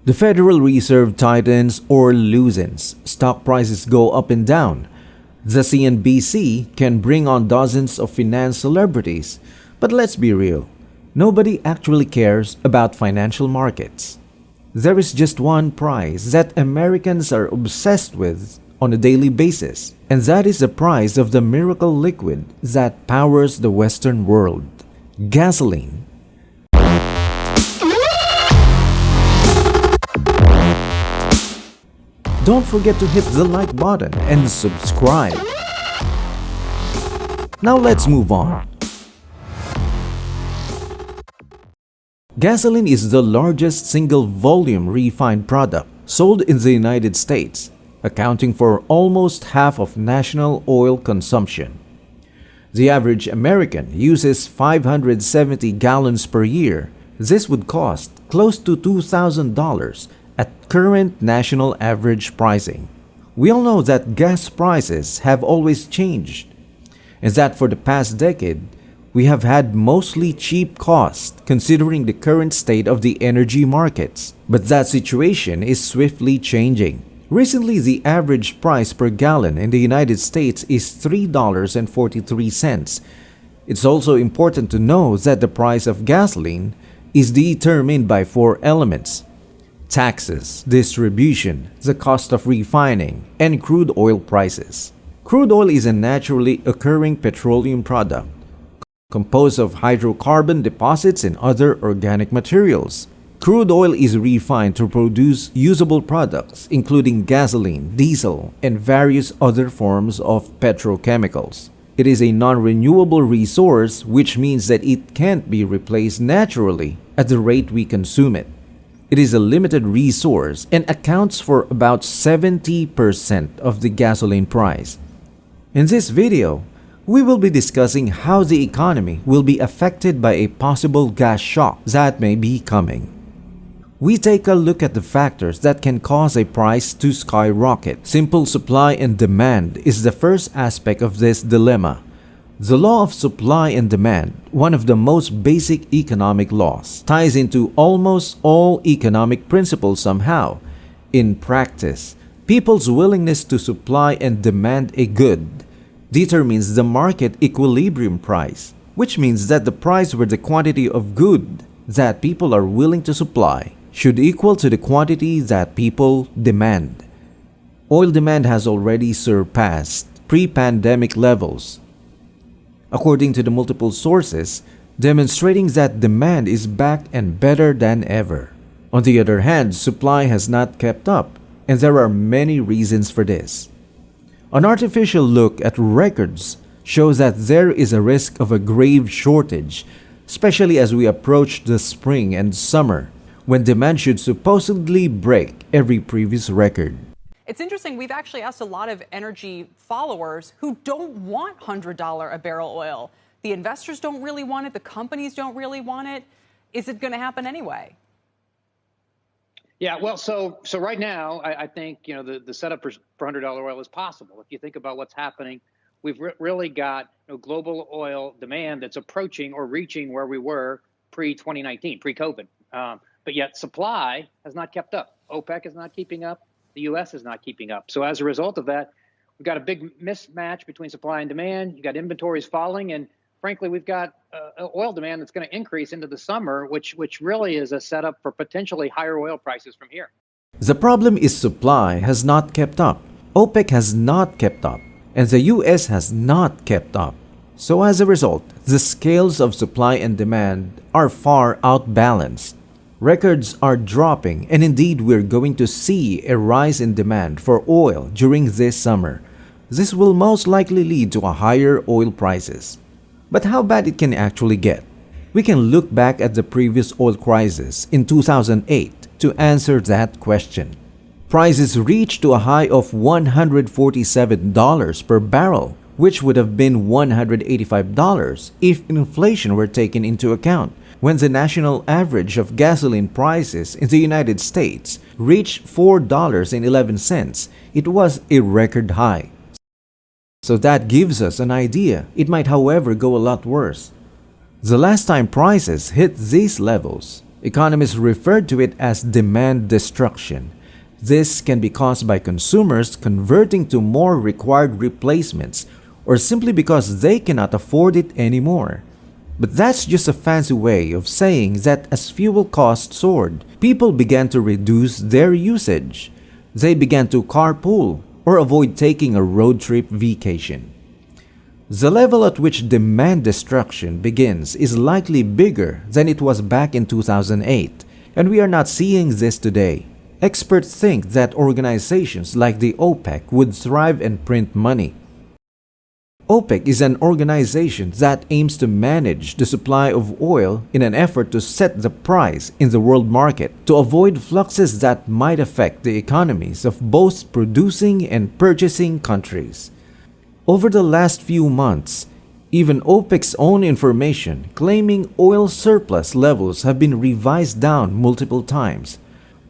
The Federal Reserve tightens or loosens. Stock prices go up and down. The CNBC can bring on dozens of finance celebrities. But let's be real, nobody actually cares about financial markets. There is just one prize that Americans are obsessed with on a daily basis, and that is the price of the miracle liquid that powers the Western world: gasoline. Don't forget to hit the like button and subscribe. Now let's move on. Gasoline is the largest single-volume refined product sold in the United States, accounting for almost half of national oil consumption. The average American uses 570 gallons per year. This would cost close to $2,000 at current national average pricing. We all know that gas prices have always changed, and that for the past decade, we have had mostly cheap costs considering the current state of the energy markets. But that situation is swiftly changing. Recently, the average price per gallon in the United States is $3.43. It's also important to know that the price of gasoline is determined by four elements: taxes, distribution, the cost of refining, and crude oil prices. Crude oil is a naturally occurring petroleum product composed of hydrocarbon deposits and other organic materials. Crude oil is refined to produce usable products, including gasoline, diesel, and various other forms of petrochemicals. It is a non-renewable resource, which means that it can't be replaced naturally at the rate we consume it. It is a limited resource and accounts for about 70% of the gasoline price. In this video, we will be discussing how the economy will be affected by a possible gas shock that may be coming. We take a look at the factors that can cause a price to skyrocket. Simple supply and demand is the first aspect of this dilemma. The law of supply and demand, one of the most basic economic laws, ties into almost all economic principles somehow. In practice, people's willingness to supply and demand a good determines the market equilibrium price, which means that the price where the quantity of good that people are willing to supply should equal to the quantity that people demand. Oil demand has already surpassed pre-pandemic levels, according to the multiple sources, demonstrating that demand is back and better than ever. On the other hand, supply has not kept up, and there are many reasons for this. An artificial look at records shows that there is a risk of a grave shortage, especially as we approach the spring and summer, when demand should supposedly break every previous record. It's interesting, we've actually asked a lot of energy followers who don't want $100 a barrel oil. The investors don't really want it, the companies don't really want it. Is it going to happen anyway? Yeah, well, so right now, I think, the setup for $100 oil is possible. If you think about what's happening, we've really got global oil demand that's approaching or reaching where we were pre-2019, pre-COVID. But yet supply has not kept up. OPEC is not keeping up. The U.S. is not keeping up. So as a result of that, we've got a big mismatch between supply and demand. You've got inventories falling, and frankly, we've got oil demand that's going to increase into the summer, which really is a setup for potentially higher oil prices from here. The problem is supply has not kept up. OPEC has not kept up, and the U.S. has not kept up. So as a result, the scales of supply and demand are far outbalanced. Records are dropping, and indeed we're going to see a rise in demand for oil during this summer. This will most likely lead to higher oil prices. But how bad it can actually get? We can look back at the previous oil crisis in 2008 to answer that question. Prices reached to a high of $147 per barrel, which would have been $185 if inflation were taken into account, when the national average of gasoline prices in the United States reached $4.11. It was a record high. So that gives us an idea. It might, however, go a lot worse. The last time prices hit these levels, Economists refer to it as demand destruction. This can be caused by consumers converting to more required replacements or simply because they cannot afford it anymore. But that's just a fancy way of saying that as fuel costs soared, people began to reduce their usage. They began to carpool or avoid taking a road trip vacation. The level at which demand destruction begins is likely bigger than it was back in 2008, and we are not seeing this today. Experts think that organizations like the OPEC would thrive and print money. OPEC is an organization that aims to manage the supply of oil in an effort to set the price in the world market to avoid fluxes that might affect the economies of both producing and purchasing countries. Over the last few months, even OPEC's own information claiming oil surplus levels have been revised down multiple times,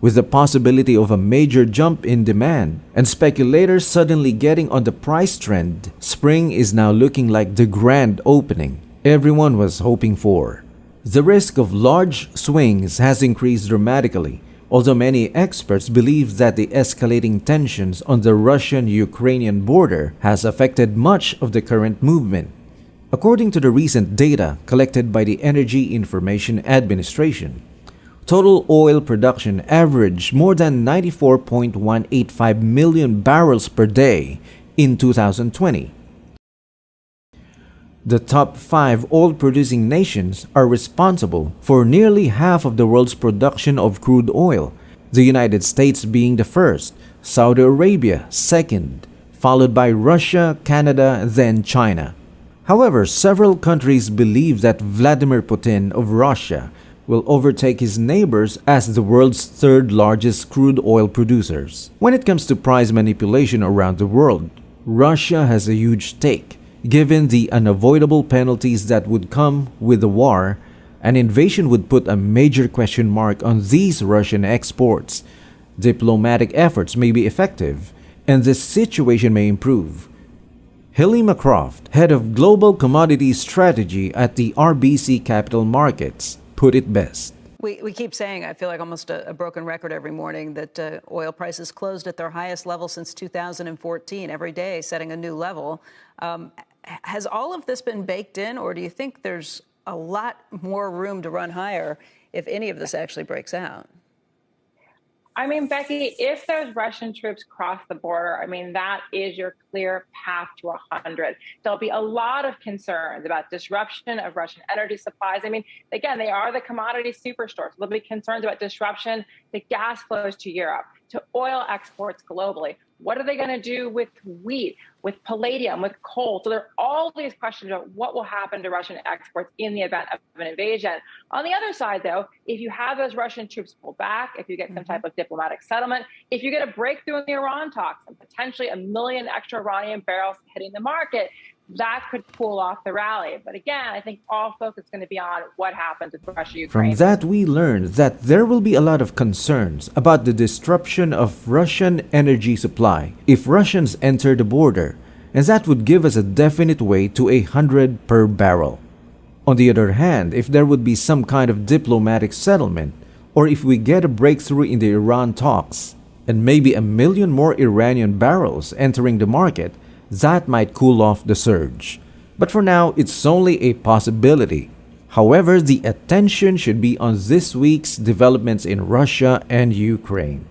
with the possibility of a major jump in demand and speculators suddenly getting on the price trend. Spring is now looking like the grand opening everyone was hoping for. The risk of large swings has increased dramatically, although many experts believe that the escalating tensions on the Russian-Ukrainian border has affected much of the current movement. According to the recent data collected by the Energy Information Administration, total oil production averaged more than 94.185 million barrels per day in 2020. The top 5 oil-producing nations are responsible for nearly half of the world's production of crude oil, the United States being the first, Saudi Arabia second, followed by Russia, Canada, then China. However, several countries believe that Vladimir Putin of Russia will overtake his neighbors as the world's third largest crude oil producers. When it comes to price manipulation around the world, Russia has a huge stake. Given the unavoidable penalties that would come with the war, an invasion would put a major question mark on these Russian exports. Diplomatic efforts may be effective, and the situation may improve. Hilly McCroft, head of Global Commodity Strategy at the RBC Capital Markets, put it best. We keep saying, I feel like almost a broken record every morning, that oil prices closed at their highest level since 2014, every day setting a new level. Has all of this been baked in, or do you think there's a lot more room to run higher if any of this actually breaks out? I mean, Becky, if those Russian troops cross the border, I mean, that is your clear path to 100. There'll be a lot of concerns about disruption of Russian energy supplies. I mean, again, they are the commodity superstores. There'll be concerns about disruption to gas flows to Europe, to oil exports globally. What are they going to do with wheat, with palladium, with coal? So there are all these questions about what will happen to Russian exports in the event of an invasion. On the other side, though, if you have those Russian troops pull back, if you get some type of diplomatic settlement, if you get a breakthrough in the Iran talks and potentially 1 million extra Iranian barrels hitting the market, that could cool off the rally. But again, I think all focus is going to be on what happens with Russia-Ukraine. From that, we learned that there will be a lot of concerns about the disruption of Russian energy supply if Russians enter the border, and that would give us a definite way to 100 per barrel. On the other hand, if there would be some kind of diplomatic settlement, or if we get a breakthrough in the Iran talks, and maybe 1 million more Iranian barrels entering the market, that might cool off the surge. But for now, it's only a possibility. However, the attention should be on this week's developments in Russia and Ukraine.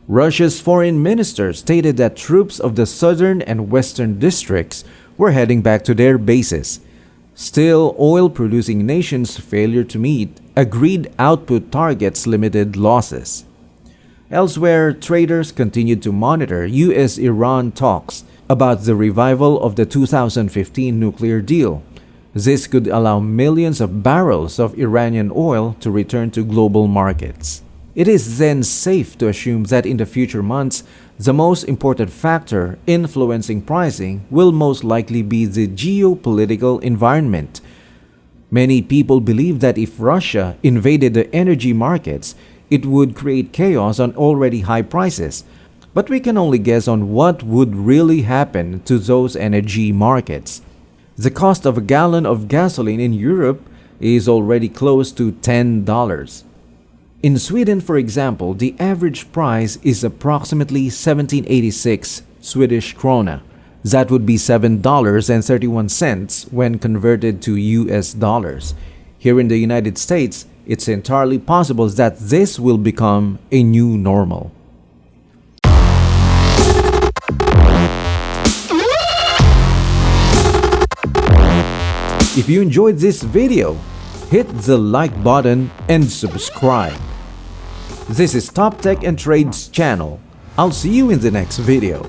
Russia's foreign minister stated that troops of the southern and western districts were heading back to their bases. Still, oil-producing nations' failure to meet agreed output targets limited losses. Elsewhere, traders continued to monitor U.S.-Iran talks about the revival of the 2015 nuclear deal. This could allow millions of barrels of Iranian oil to return to global markets. It is then safe to assume that in the future months, the most important factor influencing pricing will most likely be the geopolitical environment. Many people believe that if Russia invaded the energy markets, it would create chaos on already high prices. But we can only guess on what would really happen to those energy markets. The cost of a gallon of gasoline in Europe is already close to $10. In Sweden, for example, the average price is approximately 1786 Swedish krona. That would be $7.31 when converted to US dollars. Here in the United States, it's entirely possible that this will become a new normal. If you enjoyed this video, hit the like button and subscribe. This is Top Tech and Trades channel. I'll see you in the next video.